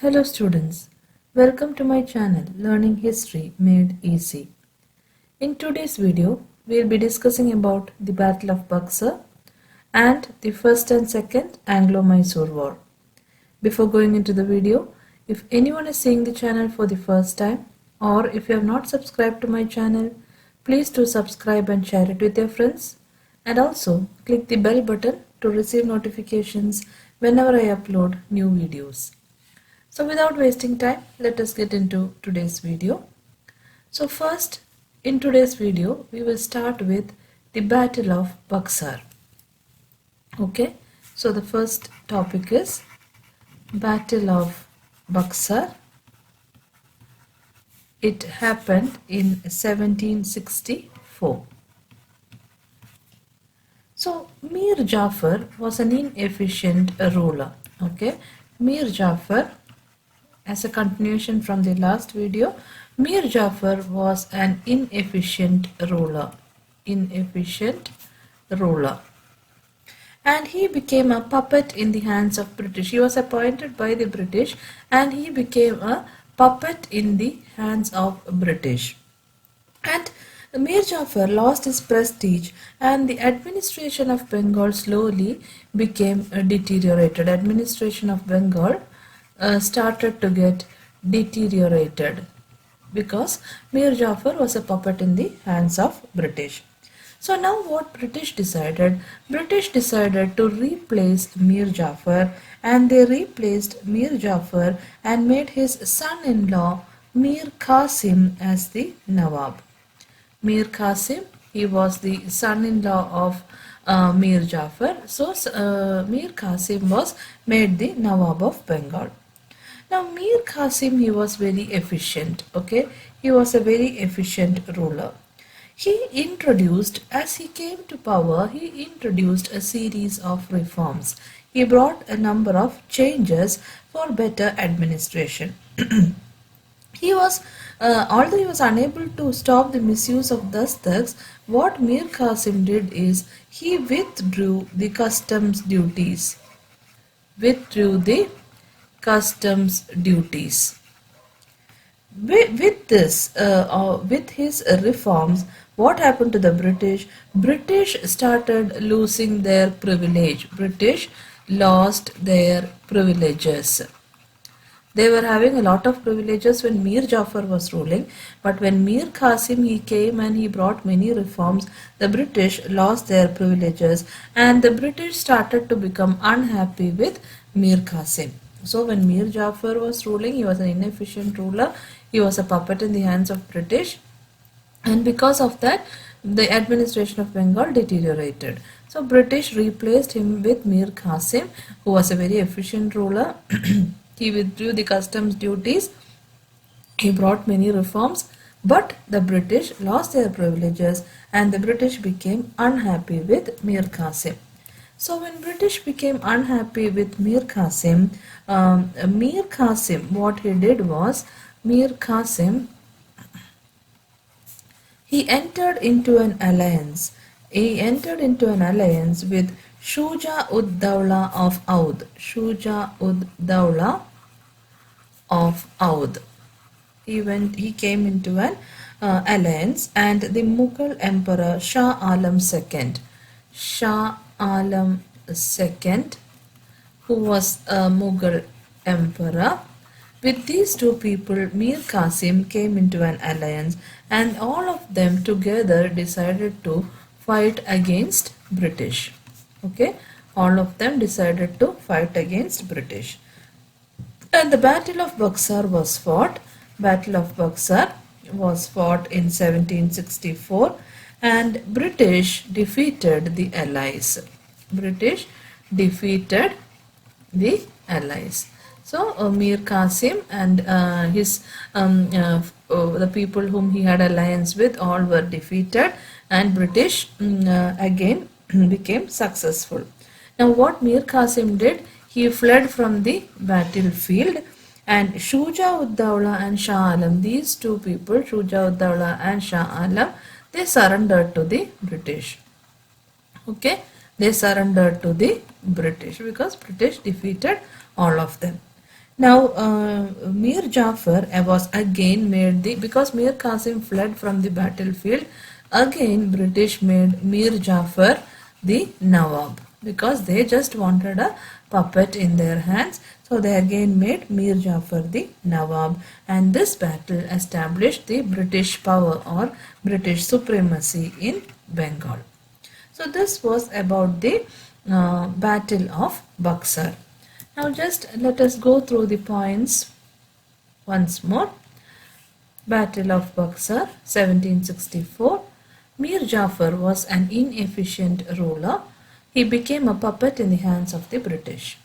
Hello students, welcome to my channel Learning History Made Easy. In today's video, we will be discussing about the Battle of Buxar and the First and Second Anglo Mysore War. Before going into the video, if anyone is seeing the channel for the first time or if you have not subscribed to my channel, please do subscribe and share it with your friends, and also click the bell button to receive notifications whenever I upload new videos. So without wasting time, let us get into today's video. So first, in today's video, we will start with the Battle of Buxar. Okay, so the first topic is Battle of Buxar. It happened in 1764. So Mir Jafar was an inefficient ruler. Okay, Mir Jafar, as a continuation from the last video, Mir Jafar was an inefficient ruler. And he became a puppet in the hands of British. He was appointed by the British and he became a puppet in the hands of British. And Mir Jafar lost his prestige and the administration of Bengal slowly became deteriorated. Administration of Bengal started to get deteriorated because Mir Jafar was a puppet in the hands of British. So now what British decided? British decided to replace Mir Jafar, and they replaced Mir Jafar and made his son-in-law Mir Khasim as the Nawab. Mir Khasim, he was the son-in-law of Mir Jafar. So Mir Khasim was made the Nawab of Bengal. Now Mir Khasim, he was very efficient. Okay, he was a very efficient ruler. He introduced, as he came to power, he introduced a series of reforms. He brought a number of changes for better administration. He was, although he was unable to stop the misuse of Dastaks, what Mir Khasim did is he withdrew the customs duties. With his reforms, what happened to the British? British started losing their privilege. British lost their privileges. They were having a lot of privileges when Mir Jafar was ruling, but when Mir Khasim, he came and he brought many reforms, the British lost their privileges and the British started to become unhappy with Mir Khasim. So when Mir Jafar was ruling, he was an inefficient ruler. He was a puppet in the hands of British, and because of that, the administration of Bengal deteriorated. So British replaced him with Mir Khasim, who was a very efficient ruler. He withdrew the customs duties. He brought many reforms, but the British lost their privileges and the British became unhappy with Mir Khasim. So when British became unhappy with Mir Khasim, what he did was, Mir Khasim, he entered into an alliance. He entered into an alliance with Shuja-ud-Dawla of Oudh. Shuja-ud-Dawla of Oudh. He came into an alliance, and the Mughal emperor Shah Alam II. Shah Alam II, who was a Mughal emperor. With these two people, Mir Khasim came into an alliance, and all of them together decided to fight against British. Okay, all of them decided to fight against British. And the Battle of Buxar was fought. Battle of Buxar was fought in 1764, and British defeated the Allies. British defeated the Allies. So Mir Khasim and the people whom he had alliance with, all were defeated, and British again became successful. Now what Mir Khasim did, he fled from the battlefield, and Shuja-ud-Dawla and Shah Alam, these two people, Shuja-ud-Dawla and Shah Alam, they surrendered to the British. Okay, they surrendered to the British because British defeated all of them. Now, Mir Jafar was again made because Mir Qasim fled from the battlefield, again British made Mir Jafar the Nawab because they just wanted a puppet in their hands. So they again made Mir Jafar the Nawab, and this battle established the British power or British supremacy in Bengal. So this was about the Battle of Buxar. Now just let us go through the points once more. Battle of Buxar 1764. Mir Jafar was an inefficient ruler. He became a puppet in the hands of the British.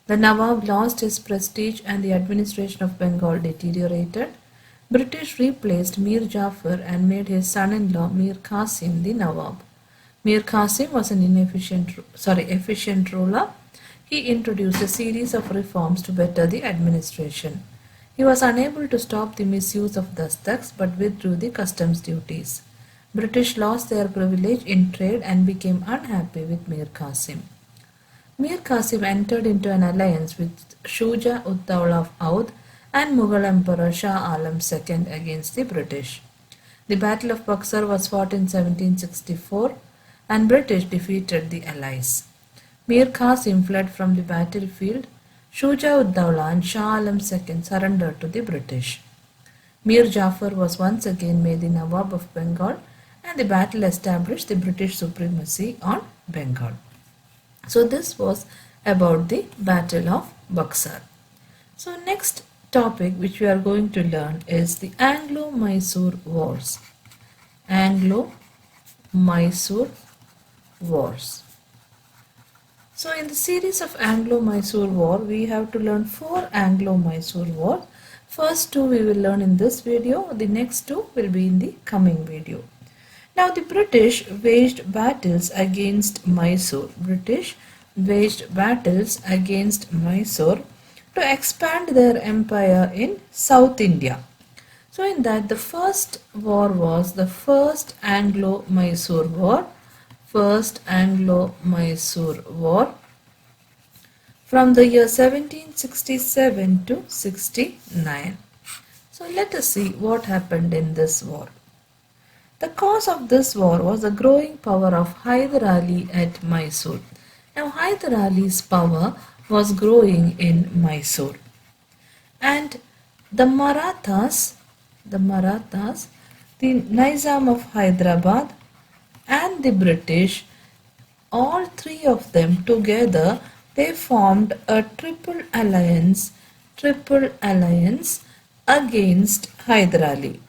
The Nawab lost his prestige and the administration of Bengal deteriorated. British replaced Mir Jafar and made his son-in-law Mir Qasim the Nawab. Mir Qasim was an efficient ruler. He introduced a series of reforms to better the administration. He was unable to stop the misuse of Dastaks but withdrew the customs duties. British lost their privilege in trade and became unhappy with Mir Qasim. Mir Qasim entered into an alliance with Shuja daula-Oudh and Mughal Emperor Shah Alam II against the British. The Battle of Buxar was fought in 1764 and British defeated the allies. Mir Qasim fled from the battlefield. Shuja-ud-Dawla and Shah Alam II surrendered to the British. Mir Jafar was once again made the Nawab of Bengal, and the battle established the British supremacy on Bengal. So this was about the Battle of Buxar. So next topic which we are going to learn is the Anglo Mysore Wars. Anglo Mysore Wars. So in the series of Anglo Mysore War, we have to learn 4 Anglo Mysore Wars. First 2 we will learn in this video, the next 2 will be in the coming video. Now the British waged battles against Mysore. British waged battles against Mysore to expand their empire in South India. So in that the first war was the First Anglo-Mysore War. First Anglo-Mysore War from the year 1767 to 69. So let us see what happened in this war. The cause of this war was the growing power of Hyder Ali at Mysore. Now Hyder Ali's power was growing in Mysore, and the Marathas, the Nizam of Hyderabad and the British, all 3 of them together, they formed a triple alliance against Hyder Ali.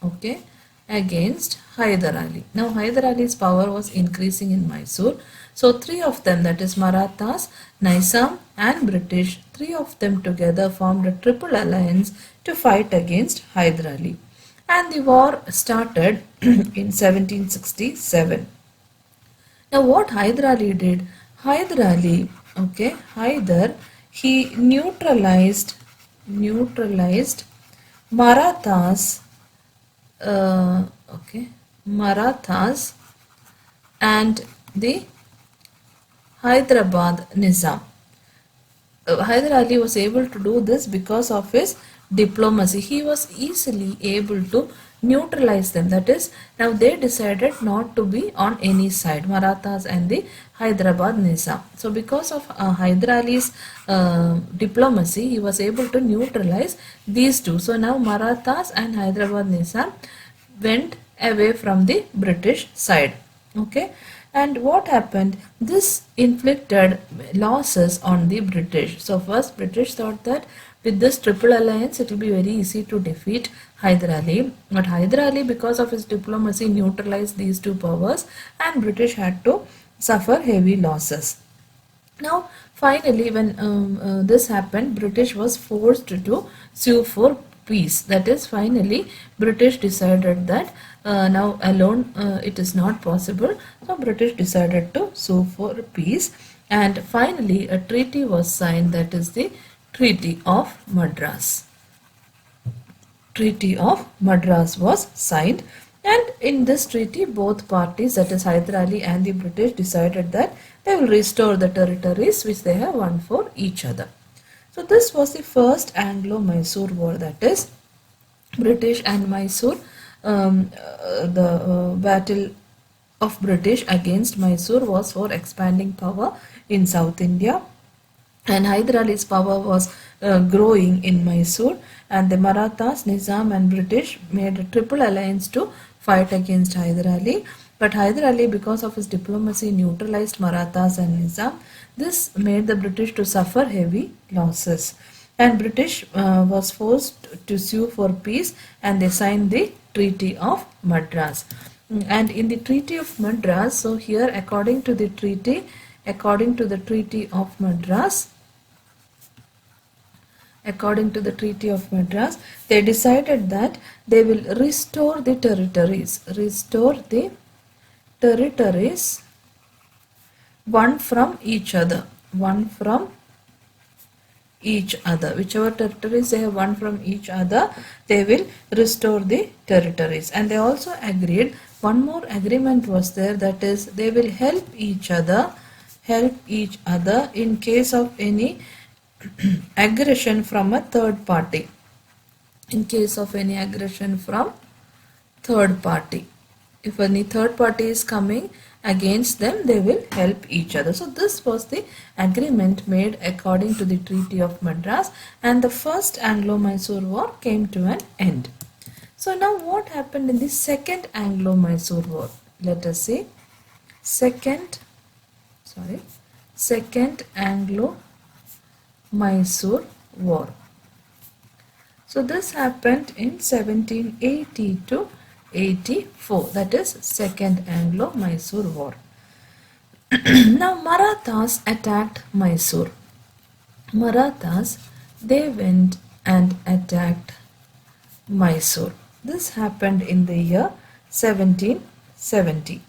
Okay, against Hyder Ali. Now Hyder Ali's power was increasing in Mysore. So 3 of them, that is Marathas, Nizam and British, 3 of them together formed a triple alliance to fight against Hyder Ali. And the war started in 1767. Now what Hyder Ali did? Hyder, he neutralized Marathas, Marathas and the Hyderabad Nizam. Hyder Ali was able to do this because of his diplomacy. He was easily able to neutralize them. That is, now they decided not to be on any side, Marathas and the Hyderabad Nizam. So because of Hyder Ali's diplomacy, he was able to neutralize these 2. So now Marathas and Hyderabad Nizam went away from the British side. Okay. And what happened? This inflicted losses on the British. So first British thought that with this triple alliance it will be very easy to defeat Hyder Ali. But Hyder Ali, because of his diplomacy, neutralized these 2 powers and British had to suffer heavy losses. Now finally when this happened, British was forced to sue for peace. That is, finally British decided that now alone it is not possible. So British decided to sue for peace, and finally a treaty was signed, that is the Treaty of Madras. Treaty of Madras was signed, and in this treaty both parties, that is Hyder Ali and the British, decided that they will restore the territories which they have won for each other. So this was the first Anglo-Mysore war, that is British and Mysore, the battle of British against Mysore was for expanding power in South India, and Hyder Ali's power was growing in Mysore, and the Marathas, Nizam and British made a triple alliance to fight against Hyder Ali. But Hyder Ali, because of his diplomacy, neutralized Marathas and Nizam. This made the British to suffer heavy losses, and British was forced to sue for peace, and they signed the Treaty of Madras. And in the Treaty of Madras, so here according to the Treaty of Madras, they decided that they will restore the territories, one from each other, whichever territories they have won from each other, they will restore the territories. And they also agreed, one more agreement was there, that is they will help each other in case of any aggression from a third party. If any third party is coming against them, they will help each other. So this was the agreement made according to the Treaty of Madras, and the first Anglo-Mysore war came to an end. So now what happened in the second Anglo-Mysore war? Let us see. Second Anglo-Mysore war. So this happened in 1780 to 84, that is second Anglo-Mysore war. Now Marathas attacked Mysore. They went and attacked Mysore. This happened in the year 1770.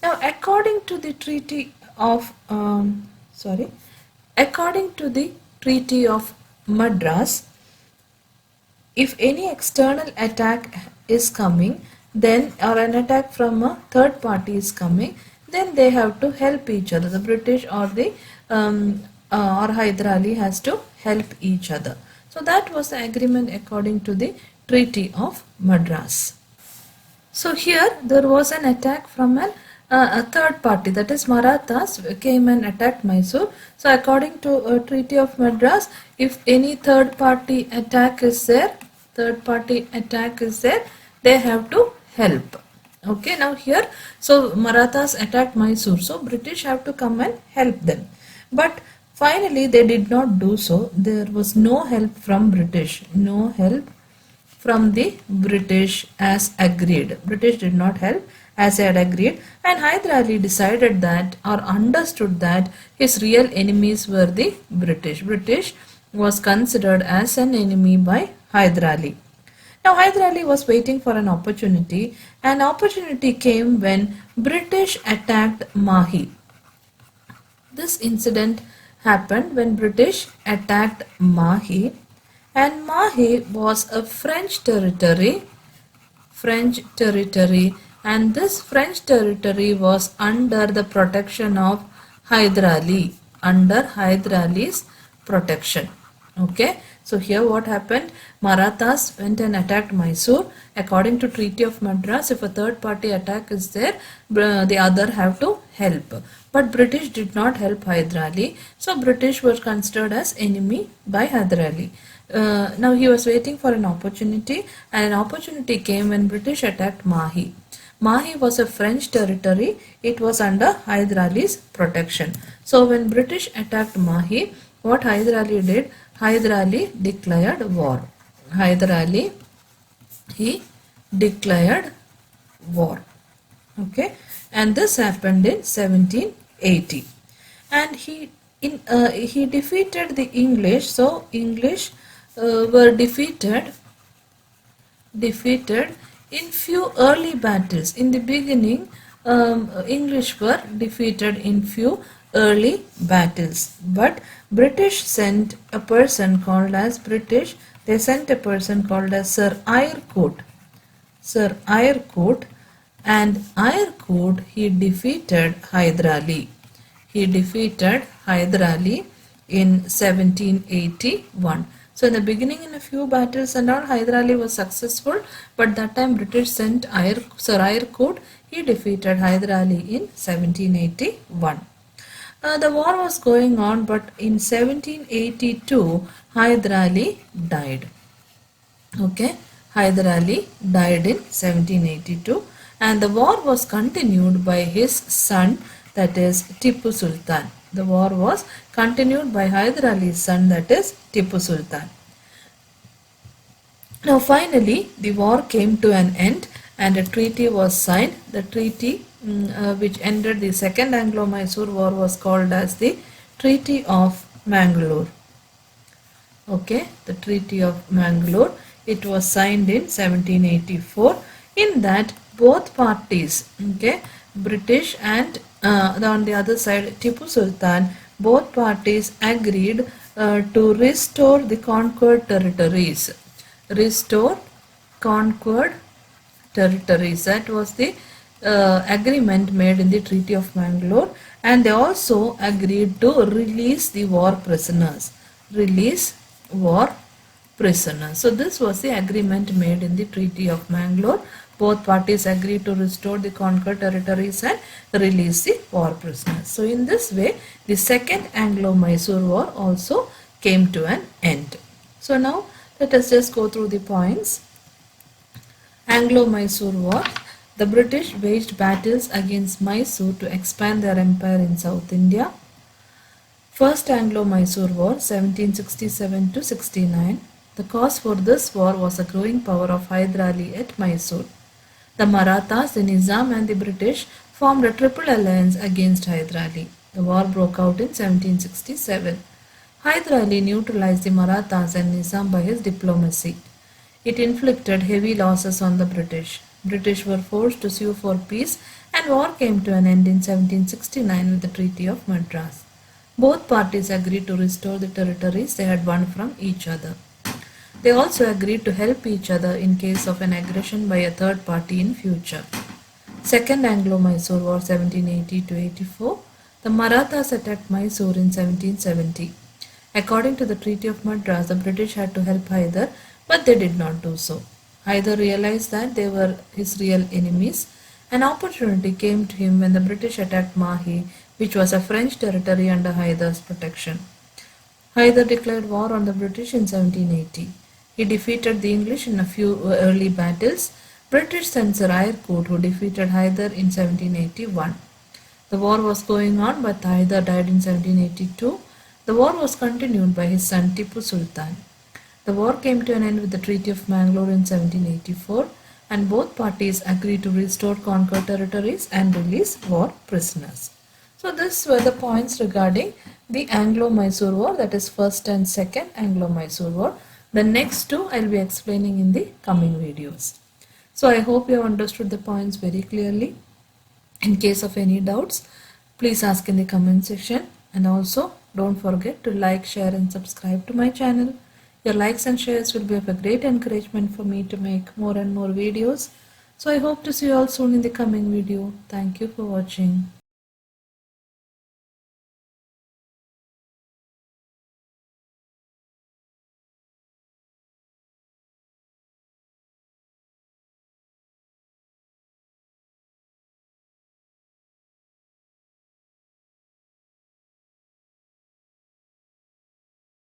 Now according to the Treaty of Madras, if any external attack is coming, then or an attack from a third party is coming, then they have to help each other. The British or the or Hyder Ali has to help each other. So that was the agreement according to the Treaty of Madras. So here there was an attack from a third party, that is Marathas came and attacked Mysore. So according to Treaty of Madras, if any third party attack is there, they have to help. Okay, now here, so Marathas attacked Mysore, so British have to come and help them. But finally they did not do so. There was no help from British, as agreed. British did not help as they had agreed, and Hyder Ali decided that or understood that his real enemies were the British. British was considered as an enemy by Hyder Ali. Now Hyder Ali was waiting for an opportunity. An opportunity came when British attacked Mahi. This incident happened when British attacked Mahi, and Mahi was a French territory, and this French territory was under the protection of Hyder Ali, under Hyder Ali's protection. Okay, so here what happened? Marathas went and attacked Mysore. According to Treaty of Madras, if a third party attack is there, the other have to help. But British did not help Hyder Ali, so British were considered as enemy by Hyder Ali. Now he was waiting for an opportunity, and an opportunity came when British attacked Mahi. Mahi was a French territory. It was under Hyder Ali's protection. So when British attacked Mahi, what Hyder Ali did? Hyder Ali declared war. He declared war. Okay, and this happened in 1780, and he defeated the English. So English were defeated in few early battles. In the beginning, English were defeated in few early battles, but British sent a person called as Sir Eyre Coote. And Eyre Coote, he defeated Hyder Ali. in 1781. So in the beginning, in a few battles and all, Hyder Ali was successful, but that time British sent Sir Eyre Coote. He defeated Hyder Ali in 1781. The war was going on, but in 1782, Hyder Ali died. Okay, Hyder Ali died in 1782, and the war was continued by his son, that is Tippu Sultan. The war was continued by Hyder Ali's son, that is Tippu Sultan. Now finally the war came to an end and a treaty was signed. The treaty which ended the Second Anglo-Mysore War was called as the Treaty of Mangalore. Okay, the Treaty of Mangalore. It was signed in 1784. In that both parties, okay, British and on the other side Tippu Sultan, both parties agreed to restore the conquered territories. Restore conquered territories. That was the agreement made in the Treaty of Mangalore, and they also agreed to release the war prisoners. Release war prisoners. So this was the agreement made in the Treaty of Mangalore. Both parties agreed to restore the conquered territories and release the war prisoners. So in this way, the Second Anglo-Mysore War also came to an end. So now let us just go through the points. Anglo-Mysore War. The British waged battles against Mysore to expand their empire in South India. First Anglo-Mysore War, 1767 to 69. The cause for this war was the growing power of Hyder Ali at Mysore. The Marathas, the Nizam and the British formed a triple alliance against Hyder Ali. The war broke out in 1767. Hyder Ali neutralized the Marathas and Nizam by his diplomacy. It inflicted heavy losses on the British. British were forced to sue for peace and war came to an end in 1769 with the Treaty of Madras. Both parties agreed to restore the territories they had won from each other. They also agreed to help each other in case of an aggression by a third party in future. Second Anglo-Mysore War 1780 to 84. The Marathas attacked Mysore in 1770. According to the Treaty of Madras, the British had to help Hyder, but they did not do so. Hyder realized that they were his real enemies. An opportunity came to him when the British attacked Mahi, which was a French territory under Hyder's protection. Hyder declared war on the British in 1780. He defeated the English in a few early battles. British sent Sir Eyre Coote, who defeated Hyder in 1781. The war was going on, but Hyder died in 1782. The war was continued by his son Tippu Sultan. The war came to an end with the Treaty of Mangalore in 1784, and both parties agreed to restore conquered territories and release war prisoners. So these were the points regarding the Anglo-Mysore War, that is First and Second Anglo-Mysore War. The next two I will be explaining in the coming videos. So I hope you have understood the points very clearly. In case of any doubts, please ask in the comment section, and also don't forget to like, share and subscribe to my channel. Your likes and shares will be of a great encouragement for me to make more and more videos. So I hope to see you all soon in the coming video. Thank you for watching.